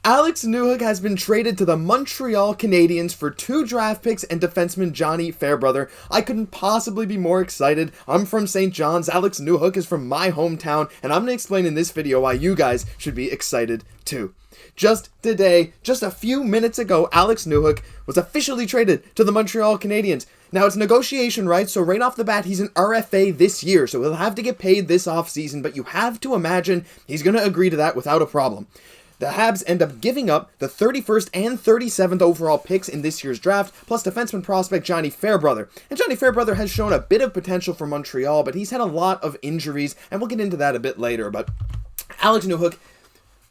Alex Newhook has been traded to the Montreal Canadiens for 2 draft picks and defenseman Johnny Fairbrother. I couldn't possibly be more excited. I'm from St. John's, Alex Newhook is from my hometown, and I'm going to explain in this video why you guys should be excited too. Just today, just a few minutes ago, Alex Newhook was officially traded to the Montreal Canadiens. Now, it's negotiation, right? So right off the bat, he's an RFA this year, so he'll have to get paid this offseason, but you have to imagine he's going to agree to that without a problem. The Habs end up giving up the 31st and 37th overall picks in this year's draft, plus defenseman prospect Johnny Fairbrother. And Johnny Fairbrother has shown a bit of potential for Montreal, but he's had a lot of injuries, and we'll get into that a bit later. But Alex Newhook,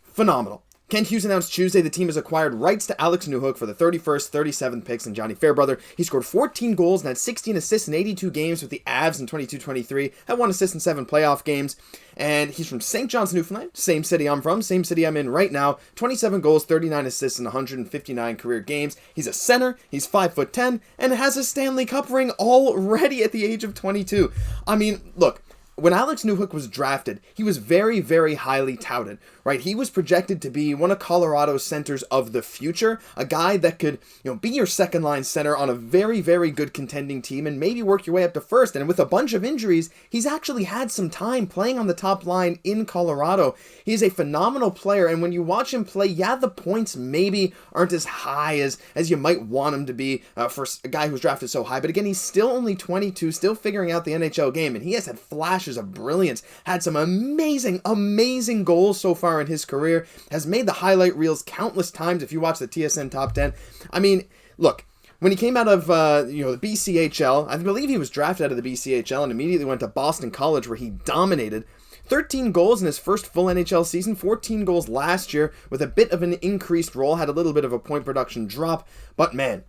phenomenal. Kent Hughes announced Tuesday the team has acquired rights to Alex Newhook for the 31st, 37th picks and Johnny Fairbrother. He scored 14 goals and had 16 assists in 82 games with the Avs in 22-23, had 1 assist in 7 playoff games. And he's from St. John's, Newfoundland, same city I'm from, same city I'm in right now. 27 goals, 39 assists in 159 career games. He's a center, he's 5'10", and has a Stanley Cup ring already at the age of 22. I mean, look. When Alex Newhook was drafted, he was very, very highly touted, right? He was projected to be one of Colorado's centers of the future, a guy that could, be your second-line center on a very, very good contending team and maybe work your way up to first. And with a bunch of injuries, he's actually had some time playing on the top line in Colorado. He's a phenomenal player, and when you watch him play, yeah, the points maybe aren't as high as you might want him to be for a guy who's drafted so high. But again, he's still only 22, still figuring out the NHL game, and he has had flashes of brilliance, had some amazing goals so far in his career, has made the highlight reels countless times if you watch the TSN Top 10. I mean, look, when he came out of the BCHL, I believe he was drafted out of the BCHL and immediately went to Boston College where he dominated. 13 goals in his first full NHL season, 14 goals last year with a bit of an increased role, had a little bit of a point production drop, but man,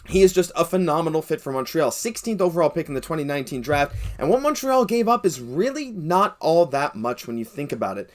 he is just a phenomenal fit for Montreal. 16th overall pick in the 2019 draft, and what Montreal gave up is really not all that much when you think about it.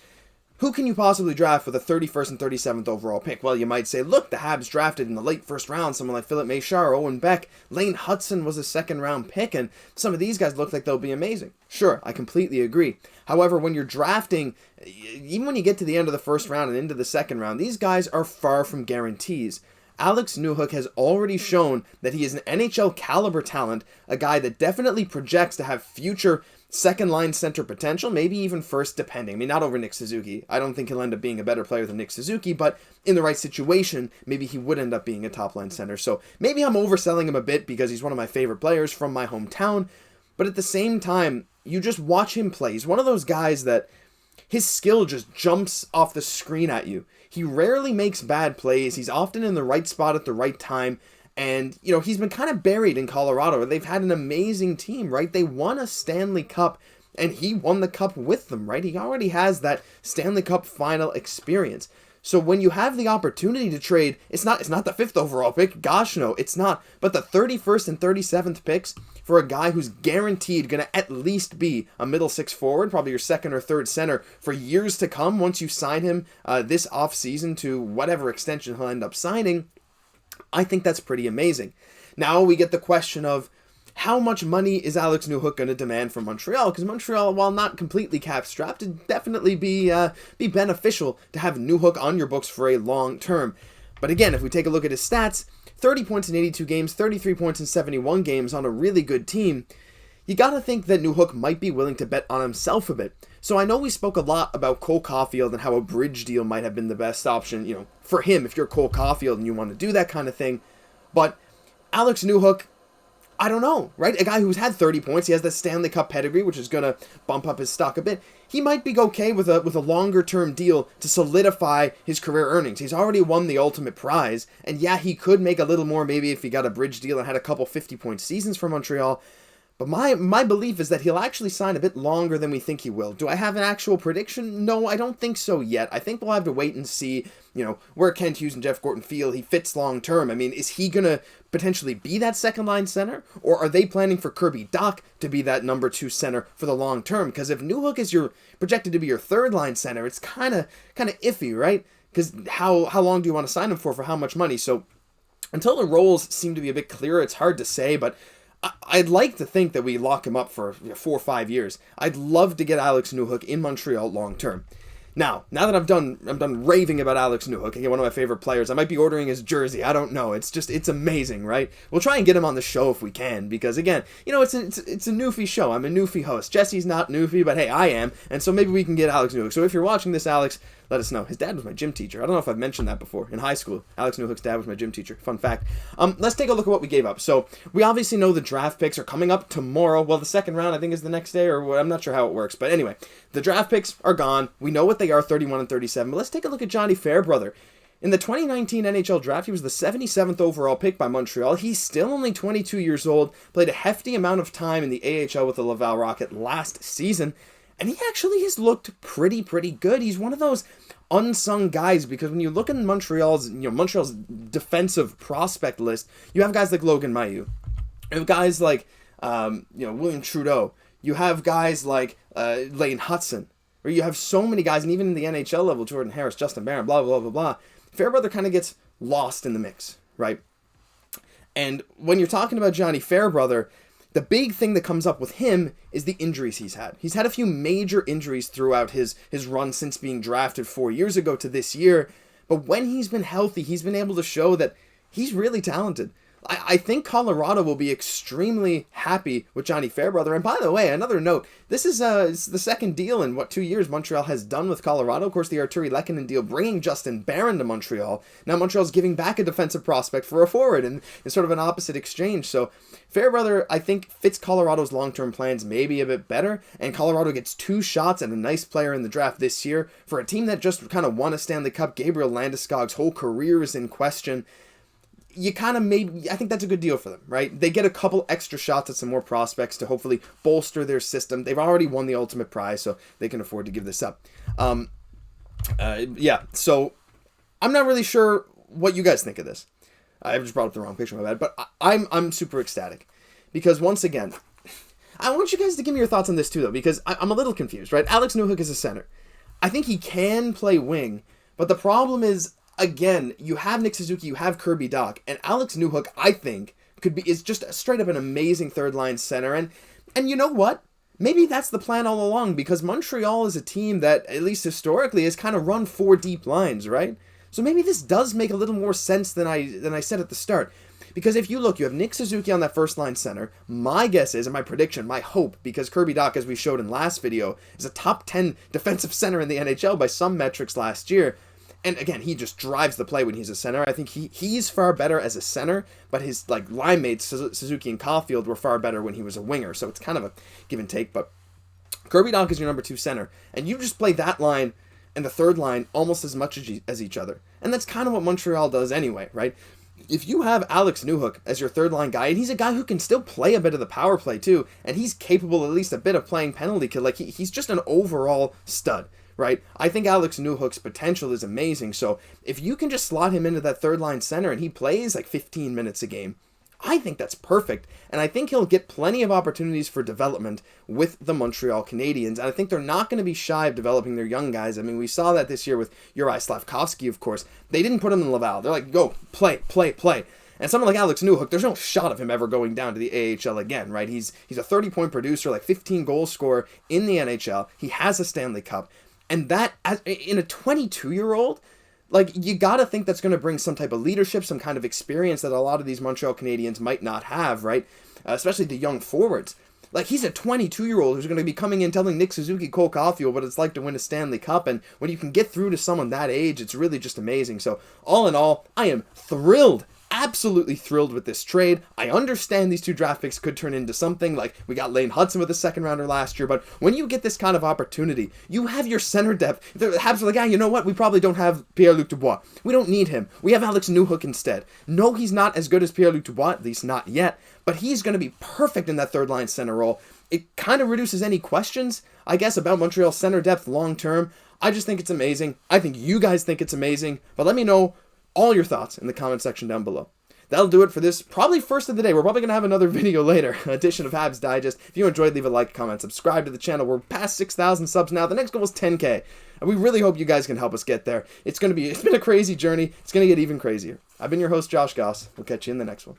Who can you possibly draft with a 31st and 37th overall pick? Well, you might say, look, the Habs drafted in the late first round someone like Philip Méchard, Owen Beck, Lane Hutson was a second-round pick, and some of these guys look like they'll be amazing. Sure, I completely agree. However, when you're drafting, even when you get to the end of the first round and into the second round, these guys are far from guarantees. Alex Newhook has already shown that he is an NHL caliber talent, a guy that definitely projects to have future second-line center potential, maybe even first, depending. I mean, not over Nick Suzuki. I don't think he'll end up being a better player than Nick Suzuki, but in the right situation, maybe he would end up being a top-line center. So maybe I'm overselling him a bit because he's one of my favorite players from my hometown, but at the same time, you just watch him play. He's one of those guys that his skill just jumps off the screen at you. He rarely makes bad plays. He's often in the right spot at the right time. And, he's been kind of buried in Colorado. They've had an amazing team, right? They won a Stanley Cup, and he won the cup with them, right? He already has that Stanley Cup final experience. So when you have the opportunity to trade, it's not the 5th overall pick. Gosh, no, it's not. But the 31st and 37th picks for a guy who's guaranteed going to at least be a middle six forward, probably your second or third center for years to come once you sign him this offseason to whatever extension he'll end up signing, I think that's pretty amazing. Now we get the question of how much money is Alex Newhook going to demand from Montreal? Because Montreal, while not completely cap-strapped, would definitely be beneficial to have Newhook on your books for a long term. But again, if we take a look at his stats, 30 points in 82 games, 33 points in 71 games on a really good team, you got to think that Newhook might be willing to bet on himself a bit. So I know we spoke a lot about Cole Caufield and how a bridge deal might have been the best option, for him if you're Cole Caufield and you want to do that kind of thing. But Alex Newhook, I don't know, right? A guy who's had 30 points, he has the Stanley Cup pedigree, which is going to bump up his stock a bit. He might be okay with a longer-term deal to solidify his career earnings. He's already won the ultimate prize, and yeah, he could make a little more maybe if he got a bridge deal and had a couple 50-point seasons for Montreal. But my belief is that he'll actually sign a bit longer than we think he will. Do I have an actual prediction? No, I don't think so yet. I think we'll have to wait and see, where Kent Hughes and Jeff Gorton feel he fits long term. I mean, is he going to potentially be that second line center? Or are they planning for Kirby Dach to be that number 2 center for the long term? Because if Newhook is projected to be your third line center, it's kind of iffy, right? Because how long do you want to sign him for how much money? So until the roles seem to be a bit clearer, it's hard to say, but I'd like to think that we lock him up for 4 or 5 years. I'd love to get Alex Newhook in Montreal long term. Now that I'm done raving about Alex Newhook, again, one of my favorite players. I might be ordering his jersey. I don't know. It's amazing, right? We'll try and get him on the show if we can, because again, it's a Newfie show. I'm a Newfie host. Jesse's not Newfie, but hey, I am, and so maybe we can get Alex Newhook. So if you're watching this, Alex, let us know. His dad was my gym teacher. I don't know if I've mentioned that before. In high school, Alex Newhook's dad was my gym teacher. Fun fact. Let's take a look at what we gave up. So we obviously know the draft picks are coming up tomorrow. Well, the second round, I think, is the next day, or I'm not sure how it works. But anyway, the draft picks are gone. We know what they are, 31 and 37. But let's take a look at Johnny Fairbrother. In the 2019 NHL draft, he was the 77th overall pick by Montreal. He's still only 22 years old, played a hefty amount of time in the AHL with the Laval Rocket last season, and he actually has looked pretty good. He's one of those unsung guys, because when you look in Montreal's defensive prospect list, you have guys like Logan Mailloux. You have guys like William Trudeau. You have guys like Lane Hutson. Or you have so many guys, and even in the NHL level, Jordan Harris, Justin Barron, blah, blah, blah, blah. Fairbrother kind of gets lost in the mix, right? And when you're talking about Johnny Fairbrother, the big thing that comes up with him is the injuries he's had. He's had a few major injuries throughout his run since being drafted 4 years ago to this year. But when he's been healthy, he's been able to show that he's really talented. I think Colorado will be extremely happy with Johnny Fairbrother. And by the way, another note, this is the second deal in 2 years Montreal has done with Colorado. Of course, the Arturi Lehkonen deal bringing Justin Barron to Montreal. Now Montreal's giving back a defensive prospect for a forward, and it's sort of an opposite exchange. So Fairbrother, I think, fits Colorado's long-term plans maybe a bit better, and Colorado gets 2 shots at a nice player in the draft this year for a team that just kind of won a Stanley Cup. Gabriel Landeskog's whole career is in question. I think that's a good deal for them, right? They get a couple extra shots at some more prospects to hopefully bolster their system. They've already won the ultimate prize, so they can afford to give this up. So I'm not really sure what you guys think of this. I just brought up the wrong picture, my bad, but I'm super ecstatic, because once again, I want you guys to give me your thoughts on this too, though, because I'm a little confused, right? Alex Newhook is a center. I think he can play wing, but the problem is, again, you have Nick Suzuki, you have Kirby Dach, and Alex Newhook, I think, is just straight up an amazing third-line center. And you know what? Maybe that's the plan all along, because Montreal is a team that, at least historically, has kind of run 4 deep lines, right? So maybe this does make a little more sense than I said at the start. Because if you look, you have Nick Suzuki on that first-line center. My guess is, and my prediction, my hope, because Kirby Dach, as we showed in last video, is a top 10 defensive center in the NHL by some metrics last year. And again, he just drives the play when he's a center. I think he's far better as a center, but his line mates, Suzuki and Caufield, were far better when he was a winger. So it's kind of a give and take. But Kirby Dach is your number 2 center, and you just play that line and the third line almost as much as each other. And that's kind of what Montreal does anyway, right? If you have Alex Newhook as your third line guy, and he's a guy who can still play a bit of the power play too, and he's capable at least a bit of playing penalty kill, he's just an overall stud. Right? I think Alex Newhook's potential is amazing, so if you can just slot him into that third-line center and he plays 15 minutes a game, I think that's perfect, and I think he'll get plenty of opportunities for development with the Montreal Canadiens, and I think they're not going to be shy of developing their young guys. I mean, we saw that this year with Juraj Slafkovsky, of course. They didn't put him in Laval. They're like, go, play. And someone like Alex Newhook, there's no shot of him ever going down to the AHL again, right? He's a 30-point producer, 15-goal scorer in the NHL. He has a Stanley Cup. And that, in a 22-year-old, you gotta think that's going to bring some type of leadership, some kind of experience that a lot of these Montreal Canadiens might not have, right? Especially the young forwards. He's a 22-year-old who's going to be coming in telling Nick Suzuki, Cole Caufield what it's like to win a Stanley Cup. And when you can get through to someone that age, it's really just amazing. So, all in all, I am thrilled. Absolutely thrilled with this trade. I understand these 2 draft picks could turn into something, we got Lane Hutson with a second rounder last year, but when you get this kind of opportunity, you have your center depth. The Habs are you know what, we probably don't have Pierre-Luc Dubois. We don't need him. We have Alex Newhook instead. No, he's not as good as Pierre-Luc Dubois, at least not yet, but he's going to be perfect in that third line center role. It kind of reduces any questions, I guess, about Montreal's center depth long term. I just think it's amazing. I think you guys think it's amazing, but let me know all your thoughts in the comment section down below. That'll do it for this, probably first of the day. We're probably going to have another video later, edition of Habs Digest. If you enjoyed, leave a like, comment, subscribe to the channel. We're past 6,000 subs now. The next goal is 10K. And we really hope you guys can help us get there. It's been a crazy journey. It's going to get even crazier. I've been your host, Josh Gosse. We'll catch you in the next one.